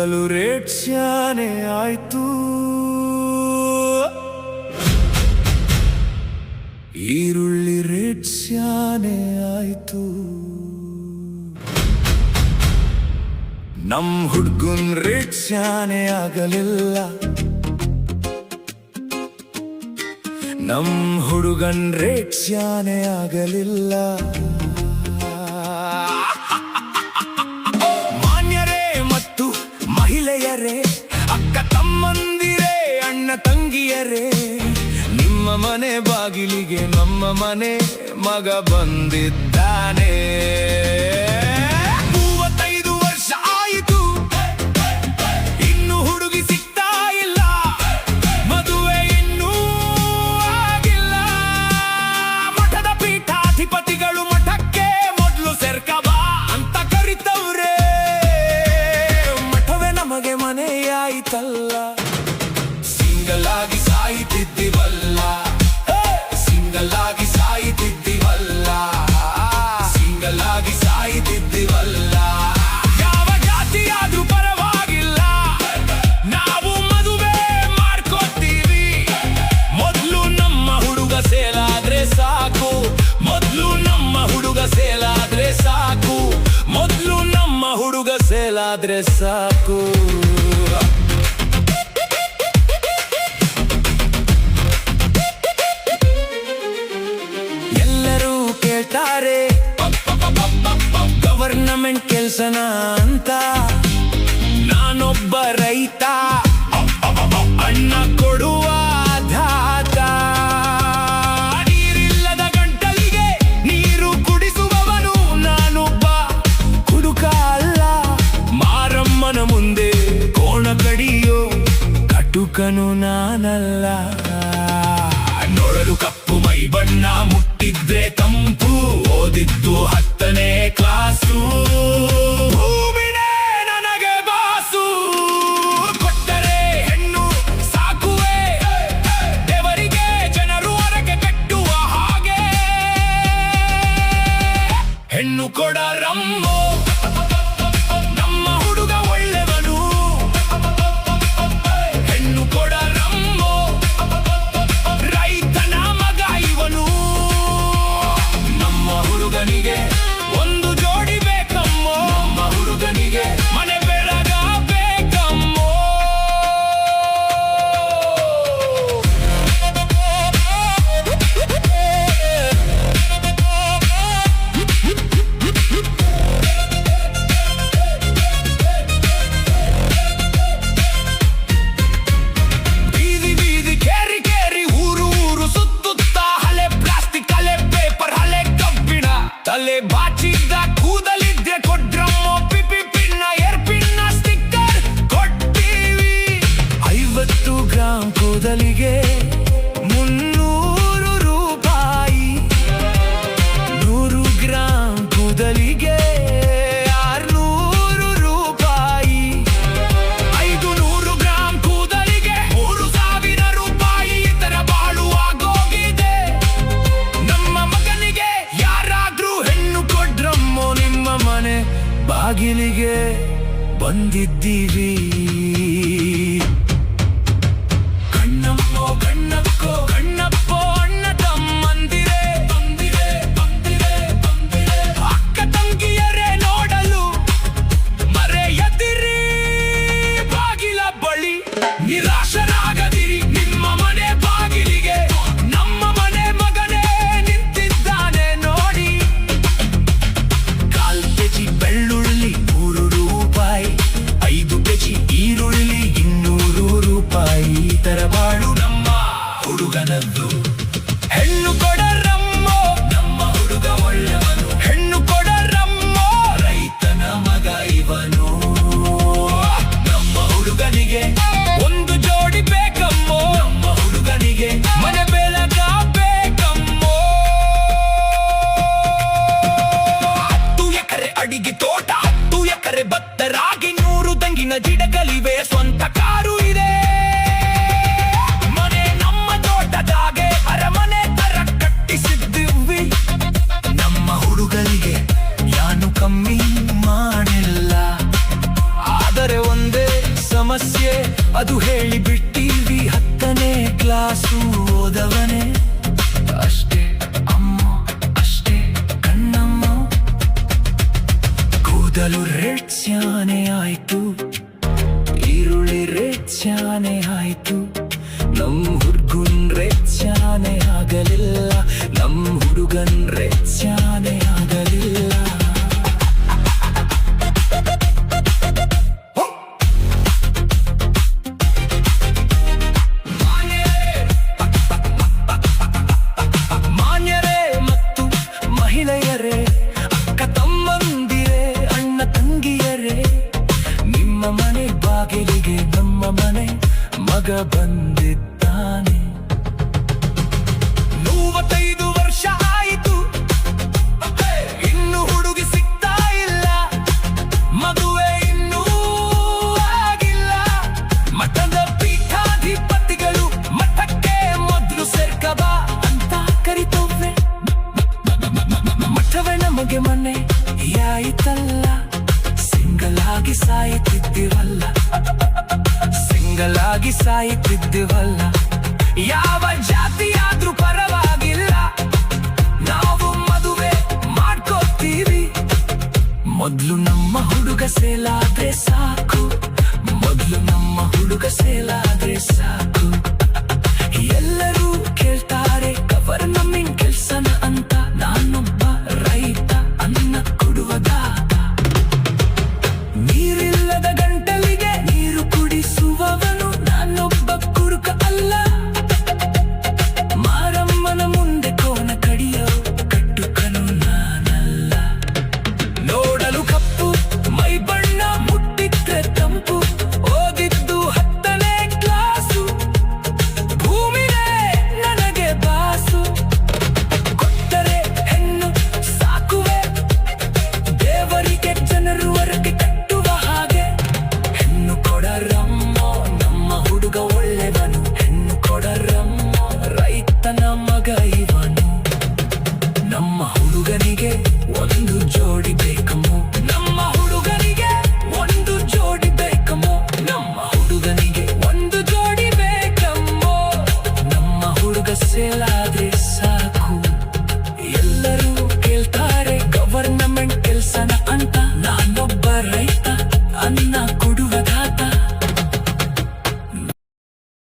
ಕೂದಲು ರೇಟ್ ಶಾನೆ ಆಯ್ತು, ಈರುಳ್ಳಿ ರೇಟ್ ಶಾನೆ ಆಯ್ತು. ನಮ್ ಹುಡ್ಗುನ್ ರೇಟ್ ಶಾನೆ ಆಗಲಿಲ್ಲ, ನಮ್ ಹುಡುಗನ್ ರೇಟ್ ಶಾನೆ ಆಗಲಿಲ್ಲ. ಮಾನ್ಯರೇ ಮತ್ತು ಮಹಿಳೆಯರೇ, ಅಕ್ಕ ತಮ್ಮಂದಿರೇ, ಅಣ್ಣ ತಂಗಿಯರೇ, ನಿಮ್ಮ ಮನೆ ಬಾಗಿಲಿಗೆ ನಮ್ಮ ಮನೆ ಮಗ ಬಂದಿದ್ದಾನೆ. 35 ವರ್ಷ ಆಯಿತು, ಇನ್ನು ಹುಡುಗಿ ಸಿಗ್ತಾ ಇಲ್ಲ, ಮದುವೆ ಇನ್ನೂ ಆಗಿಲ್ಲ. ಮಠದ ಪೀಠಾಧಿಪತಿಗಳು ಮಠಕ್ಕೆ ಮೊದಲು ಸೇರ್ಕಬಾ ಅಂತ ಕರಿತವ್ರೆ, ಮಠವೇ ನಮಗೆ ಮನೆಯಾಯಿತಲ್ಲ. ಸಿಂಗಲ್ ಆಗಿ ಸಾಯ್ತಿದ್ದೀವಲ್ಲ, ಸಿಂಗಲ್ ಆಗಿ ಸಾಯ್ತಿದ್ದೀವಲ್ಲ, ಸಿಂಗಲ್ ಆಗಿ ಸಾಯ್ತಿದ್ದೀವಲ್ಲ. ಯಾವ ಜಾತಿಯಾದ್ರೂ ಪರವಾಗಿಲ್ಲ, ನಾವು ಮದುವೆ ಮಾಡ್ಕೊತೀವಿ. ಮೊದ್ಲು ನಮ್ಮ ಹುಡುಗ ಸೇಲಾದ್ರೆ ಸಾಕು, ಮೊದ್ಲು ನಮ್ಮ ಹುಡುಗ ಸೇಲಾದ್ರೆ ಸಾಕು, ಮೊದ್ಲು ನಮ್ಮ ಹುಡುಗ ಸೇಲಾದ್ರೆ ಸಾಕು. ಗವರ್ನಮೆಂಟ್ ಕೆಲ್ಸನ ಅಂತ, ನಾನೊಬ್ಬ ರೈತ, ಅಣ್ಣ ಕೊಡುವ ಧಾತ. ನೀರಿಲ್ಲದ ಗಂಟಲಿಗೆ ನೀರು ಕುಡಿಸುವವನು ನಾನೊಬ್ಬ ಕುಡುಕ ಅಲ್ಲ. ಮಾರಮ್ಮನ ಮುಂದೆ ಕೋಣ ಕಡಿಯೋ ಕಟುಕನು ನಾನಲ್ಲ. ನೋಡಲು ಕಪ್ಪು ಮೈ ಬಣ್ಣ, ಮುಟ್ಟಿದ್ರೆ ತಂಪು, ಓದಿದ್ದು 10ನೇ ಕ್ಲಾಸು, ಭೂಮಿನೇ ನನಗೆ ಬಾಸು. ಕೊಟ್ಟರೆ ಹೆಣ್ಣು ಸಾಕುವೆ, ದೇವರಿಗೆ ಜನರು ಹೊರಗೆ ಕಟ್ಟುವ ಹಾಗೆ. ಹೆಣ್ಣು ಕೊಡರಮ್ಮೋ, ನಮ್ಮ ಹುಡುಗ ಒಳ್ಳೆವನು. ಹೆಣ್ಣು ಕೊಡರಮ್ಮೋ, ರೈತನ ಮಗ ಇವನು. ನಮ್ಮ ಹುಡುಗನಿಗೆ ಒಂದು ಜೋಡಿ ಬೇಕಮ್ಮೋ, ನಮ್ಮ ಹುಡುಗನಿಗೆ ಮನೆ ಬೆಳಗ ಬೇಕಮ್ಮೋ. ಬೀದಿ ಬೀದಿ ಕೇರಿ ಕೇರಿ, ಊರು ಊರು ಸುತ್ತುತ್ತ, ಹಳೆ ಪ್ಲಾಸ್ಟಿಕ್, ಹಳೆ ಪೇಪರ್, ಹಳೆ ಕಬ್ಬಿಣ, ತಲೆ ಬಾಚಿದ್ದ ಕೂದಲಿದ್ದೆ ಕೊಟ್ರಮ್ಮೋ. ಪಿಪಿ ಪಿನ್ನ, ಏರ್ ಪಿನ್ನ, ಸ್ಟಿಕ್ಕರ್ ಕೊಡ್ತೀವಿ. 50 ಗ್ರಾಂ ಕೂದಲಿಗೆ 300 ರೂಪಾಯಿ, 100 ಗ್ರಾಂ ಕೂದಲಿಗೆ 600 ರೂಪಾಯಿ, 500 ಗ್ರಾಂ ಕೂದಲಿಗೆ 3000 ರೂಪಾಯಿ. ಇತರ ಬಾಳು ಆಗೋಗಿದೆ. ನಮ್ಮ ಮಗನಿಗೆ ಯಾರಾದ್ರೂ ಹೆಣ್ಣು ಕೊಡ್ರಮ್ಮೋ, ನಿಮ್ಮ ಮನೆ ಬಾಗಿಲಿಗೆ ಬಂದಿದ್ದೀವಿ. ಕಣ್ಣಮ್ಮೋ ಕಣ್ಣಕ್ಕೋ ಕಣ್ಣಪ್ಪೋ, ಅಣ್ಣ ತಮ್ಮಂದಿರೇ, ಬಂದಿರೆ ಬಂದಿರೆ ಬಂದಿರೆ, ಅಕ್ಕ ತಂಗಿಯರೇ, ನೋಡಲು ಮರೆಯದಿರಿ ಬಾಗಿಲ ಬಳಿ. ನಿರಾಶರಾಗದಿರಿ, ನಿಮ್ಮ ಮನೆ ಬಾಗಿಲಿಗೆ ನಮ್ಮ ಮನೆ ಮಗನೇ ನಿಂತಿದ್ದಾನೆ ನೋಡಿ. 1/4 ಕೆಜಿ ಬೆಳ್ಳುಳ್ಳಿ 100 ರೂಪಾಯಿ, 5 ಕೆಜಿ ಈರುಳ್ಳಿ 200 ರೂಪಾಯಿ. ತರ ಬಾಳು ನಮ್ಮ ಹುಡುಗನದ್ದು. ಹೆಣ್ಣು ಕೊಡರಮ್ಮೋ, ನಮ್ಮ ಹುಡುಗ ಒಳ್ಳೆವನು. ಹೆಣ್ಣು ಕೊಡರಮ್ಮೋ, ರೈತನ ಮಗ ಇವನು. ನಮ್ಮ ಹುಡುಗನಿಗೆ ಒಂದು ಜೋಡಿ ಬೇಕಮ್ಮೋ, ನಮ್ಮ ಹುಡುಗನಿಗೆ ಮನೆ ಬೆಳಗ ಬೇಕಮ್ಮೋ. 10 ಎಕರೆ ಅಡಿಗೆ ತೋಟ, 10 ಎಕರೆ ಭತ್ತ ರಾಗಿ, 100 ತೆಂಗಿನ ಗಿಡಗಳಿವೆ, ಸ್ವಂತ ಕಾರು ಇದೆ. ಮನೆ ನಮ್ಮ ತೋಟದಾಗೆ, ಮಾತು ಹೇಳಿ ಬಿಟ್ಟಿವಿ 10ನೇ ಕ್ಲಾಸು ಓದವನೇ ಅಷ್ಟೇ ಅಮ್ಮ ಅಷ್ಟೇ ಕಣ್ಣಮ್ಮ ಕೂದಲು ರೆಡ್ಸ್ಯಾನೆ ಆಯ್ತು ಈರುಳ್ಳಿ ರೆಡ್ಸ್ಯಾನೆ ಆಯ್ತು ನಮ್ ಹುಡುಗನ್ ರೆಡ್ಸ್ಯಾನೆ ಆಗಲಿಲ್ಲ ನಮ್ ಹುಡುಗನ್ ರೆಡ್ಸ್ಯಾನೆ ಆಗಲಿಲ್ಲ ಮಾನ್ಯರೇ ಮತ್ತು ಮಹಿಳೆಯರೇ ಅಕ್ಕ ತಮ್ಮಂದಿರೇ ಅಣ್ಣ ತಂಗಿಯರೇ ನಿಮ್ಮ ಮನೆ ಬಾಗಿಲಿಗೆ ನಮ್ಮ ಮನೆ ಮಗ ಬಂದಿದ್ದಾನೆ 35 ವರ್ಷ ಆಯಿತು ಇನ್ನು ಹುಡುಗಿ ಸಿಗ್ತಾ ಇಲ್ಲ ಮದುವೆ ಇನ್ನೂ ಆಗಿಲ್ಲ ಮಠದ ಪೀಠಾಧಿಪತಿಗಳು ಮಠಕ್ಕೆ ಮೊದಲು ಸೇರ್ಕಬಾ ಅಂತ ಕರಿತವ್ವೆ ಮಠವೇ ನಮಗೆ ಮನೆ ಯಾಯಿತಲ್ಲ ಸಿಂಗಲ್ ಆಗಿ ಸಾಯುತ್ತಿದ್ದೀವಲ್ಲ ಸಿಂಗಲ್ ಆಗಿ ಸಾಯುತ್ತಿದ್ದೀವಲ್ಲ ಯಾವ ಜಾತಿಯಾದ್ರೂ ಪರವಾಗಿಲ್ಲ ನಾವು ಮದುವೆ ಮಾಡ್ಕೋತೀವಿ ಮೊದ್ಲು ನಮ್ಮ ಹುಡುಗ ಸೇಲಾದ್ರೆ ಸಾಕು ಮೊದ್ಲು ನಮ್ಮ ಹುಡುಗ ಸೇಲಾದ್ರೆ ಸಾಕು ಎಲ್ಲರೂ ಕೇಳ್ತಾರೆ ಗವರ್ನಮೆಂಟ್ ಕೆಲ್ಸನ ಅಂತ ನಾನೊಬ್ಬ ರೈತ ಅನ್ನ ಕೊಡುವದಾತ ನೀರಿಲ್ಲದ ಗಂಟಲಿಗೆ ನೀರು ಕುಡಿಸುವವನು ನಾನೊಬ್ಬ ಕುರುಕ ಅಲ್ಲ ಮಾರಮ್ಮನ ಮುಂದೆ ಕೋನ ಕಡಿಯೋ ಕಟ್ಟುಕನು ನಾನಲ್ಲ ನೋಡಲು ಕಪ್ಪು ಮೈ ಬಣ್ಣ ಮುಟ್ಟಿದ್ರೆ ತಂಪು ಓದಿದ್ದು 10ನೇ ಕ್ಲಾಸು ಭೂಮಿನೇ ನನಗೆ ಬಾಸು ಕೊಟ್ಟರೆ ಹೆಣ್ಣು ಸಾಕುವೆ ದೇವರಿಗೆ ಜನರು ಹೊರಗೆ ಕಟ್ಟುವ ಹಾಗೆ ಹೆಣ್ಣು ಕೊಡರಮ್ಮ ನಮ್ಮ ಹುಡುಗ ಒಳ್ಳೆವನು